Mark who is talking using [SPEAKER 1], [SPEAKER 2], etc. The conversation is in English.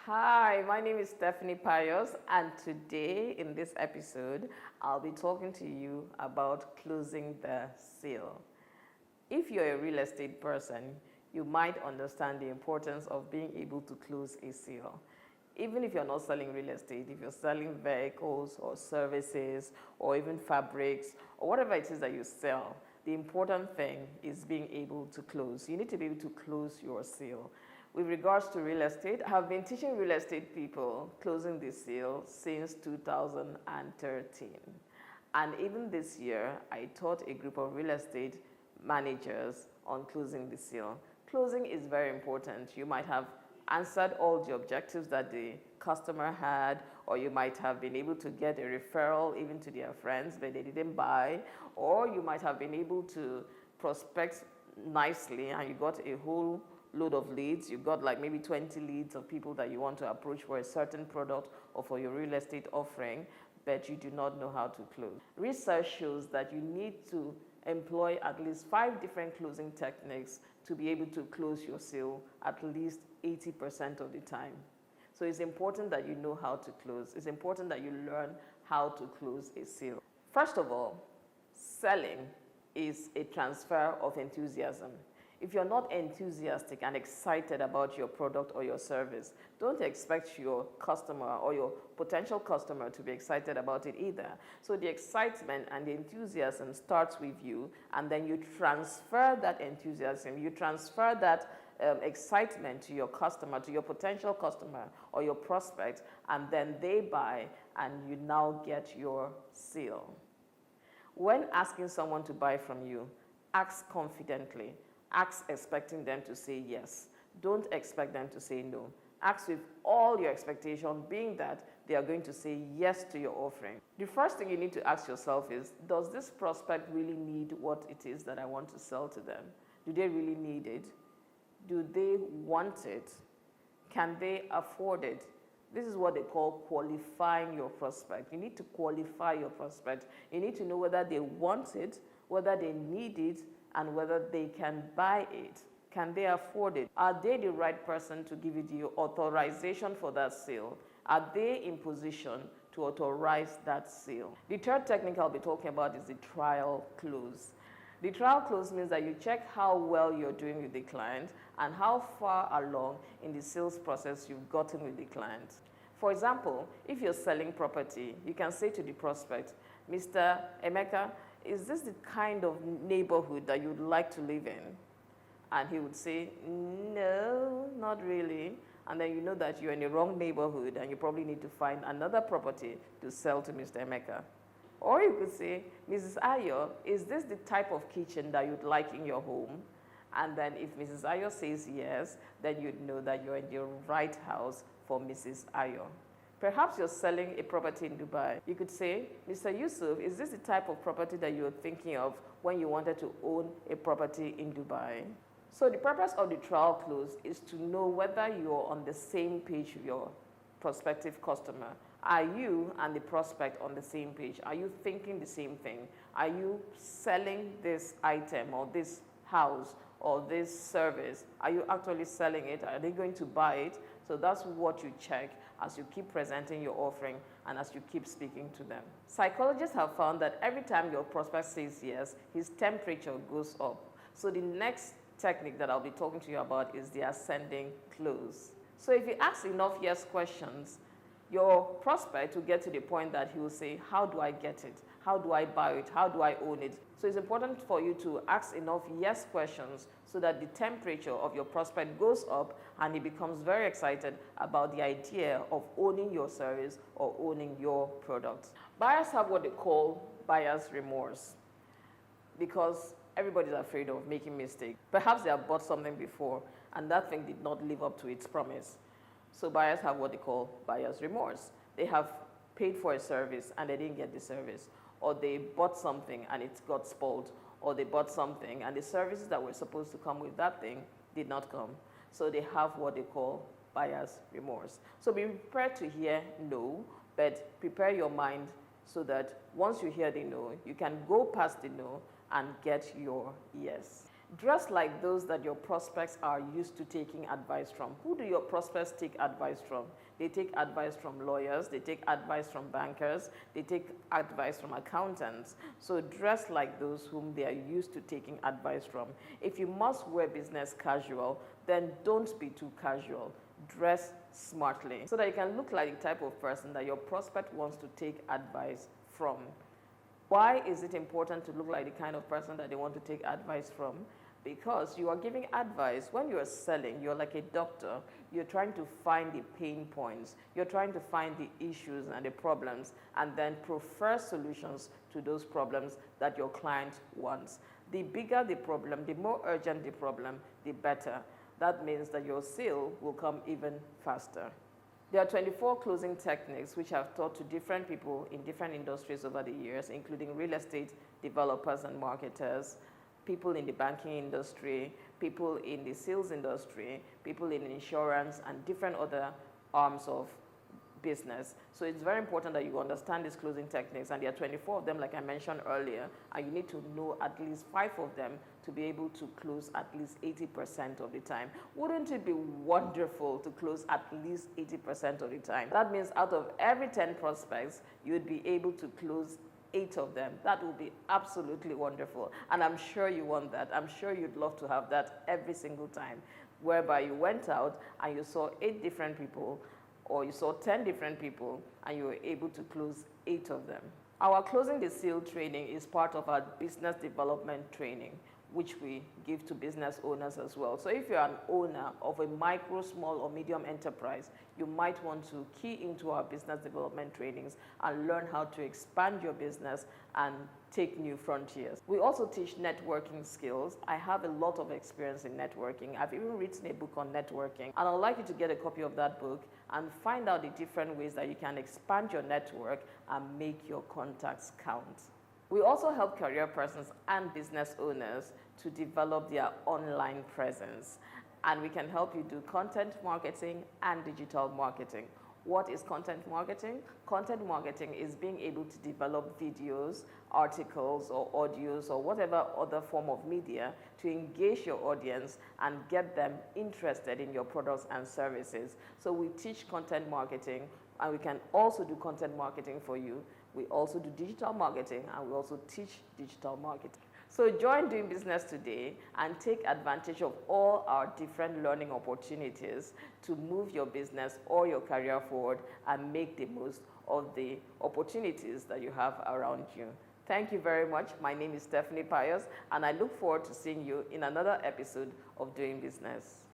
[SPEAKER 1] Hi, my name is Stephanie Pius, and today in this episode, I'll be talking to you about closing the sale. If you're a real estate person, you might understand the importance of being able to close a sale. Even if you're not selling real estate, if you're selling vehicles or services or even fabrics or whatever it is that you sell, the important thing is being able to close. You need to be able to close your sale. With regards to real estate, I have been teaching real estate people closing the sale since 2013. And even this year, I taught a group of real estate managers on closing the sale. Closing is very important. You might have answered all the objectives that the customer had, or you might have been able to get a referral even to their friends, but they didn't buy, or you might have been able to prospect nicely and you got a whole load of leads. You got like maybe 20 leads of people that you want to approach for a certain product or for your real estate offering, but you do not know how to close. Research shows that you need to employ at least 5 different closing techniques to be able to close your sale at least 80% of the time. So it's important that you know how to close. It's important that you learn how to close a sale. First of all, selling is a transfer of enthusiasm. If you're not enthusiastic and excited about your product or your service, don't expect your customer or your potential customer to be excited about it either. So the excitement and the enthusiasm starts with you, and then you transfer that enthusiasm, you transfer that excitement to your customer, to your potential customer or your prospect, and then they buy and you now get your sale. When asking someone to buy from you, ask confidently. Ask expecting them to say yes. Don't expect them to say no. Ask with all your expectation being that they are going to say yes to your offering. The first thing you need to ask yourself is, does this prospect really need what it is that I want to sell to them? Do they really need it? Do they want it? Can they afford it? This is what they call qualifying your prospect. You need to qualify your prospect. You need to know whether they want it, whether they need it, and whether they can buy it. Can they afford it? Are they the right person to give you the authorization for that sale? Are they in position to authorize that sale? The third technique I'll be talking about is the trial close. The trial close means that you check how well you're doing with the client and how far along in the sales process you've gotten with the client. For example, if you're selling property, you can say to the prospect, Mr. Emeka, is this the kind of neighborhood that you'd like to live in? And he would say, no, not really. And then you know that you're in the wrong neighborhood and you probably need to find another property to sell to Mr. Emeka. Or you could say, Mrs. Ayo, is this the type of kitchen that you'd like in your home? And then if Mrs. Ayo says yes, then you'd know that you're in the right house for Mrs. Ayo. Perhaps you're selling a property in Dubai. You could say, Mr. Yusuf, is this the type of property that you were thinking of when you wanted to own a property in Dubai? So the purpose of the trial close is to know whether you're on the same page with your prospective customer. Are you and the prospect on the same page? Are you thinking the same thing? Are you selling this item or this house or this service? Are you actually selling it? Are they going to buy it? So that's what you check as you keep presenting your offering and as you keep speaking to them. Psychologists have found that every time your prospect says yes, his temperature goes up. So the next technique that I'll be talking to you about is the ascending close. So if you ask enough yes questions, your prospect will get to the point that he will say, how do I get it? How do I buy it? How do I own it? So it's important for you to ask enough yes questions so that the temperature of your prospect goes up and he becomes very excited about the idea of owning your service or owning your product. Buyers have what they call buyer's remorse because everybody's afraid of making mistakes. Perhaps they have bought something before and that thing did not live up to its promise. So buyers have what they call buyer's remorse. They have paid for a service and they didn't get the service, or they bought something and it got spoiled, or they bought something and the services that were supposed to come with that thing did not come. So they have what they call buyer's remorse. So be prepared to hear no, but prepare your mind so that once you hear the no, you can go past the no and get your yes. Dress like those that your prospects are used to taking advice from. Who do your prospects take advice from? They take advice from lawyers, they take advice from bankers, they take advice from accountants. So dress like those whom they are used to taking advice from. If you must wear business casual, then don't be too casual. Dress smartly so that you can look like the type of person that your prospect wants to take advice from. Why is it important to look like the kind of person that they want to take advice from? Because you are giving advice. When you are selling, you're like a doctor. You're trying to find the pain points. You're trying to find the issues and the problems and then prefer solutions to those problems that your client wants. The bigger the problem, the more urgent the problem, the better. That means that your sale will come even faster. There are 24 closing techniques which I've taught to different people in different industries over the years, including real estate developers and marketers, people in the banking industry, people in the sales industry, people in insurance, and different other arms of business. So it's very important that you understand these closing techniques, and there are 24 of them like I mentioned earlier, and you need to know at least 5 of them to be able to close at least 80% of the time. Wouldn't it be wonderful to close at least 80% of the time? That means out of every 10 prospects, you would be able to close 8 of them. That would be absolutely wonderful. And I'm sure you want that. I'm sure you'd love to have that every single time, whereby you went out and you saw 8 different people, or you saw 10 different people, and you were able to close 8 of them. Our Closing the Sale training is part of our business development training, which we give to business owners as well. So if you're an owner of a micro, small, or medium enterprise, you might want to key into our business development trainings and learn how to expand your business and take new frontiers. We also teach networking skills. I have a lot of experience in networking. I've even written a book on networking, and I'd like you to get a copy of that book and find out the different ways that you can expand your network and make your contacts count. We also help career persons and business owners to develop their online presence. And we can help you do content marketing and digital marketing. What is content marketing? Content marketing is being able to develop videos, articles, or audios, or whatever other form of media to engage your audience and get them interested in your products and services. So we teach content marketing, and we can also do content marketing for you. We also do digital marketing, and we also teach digital marketing. So join Doing Business today and take advantage of all our different learning opportunities to move your business or your career forward and make the most of the opportunities that you have around you. Thank you very much. My name is Stephanie Pius, and I look forward to seeing you in another episode of Doing Business.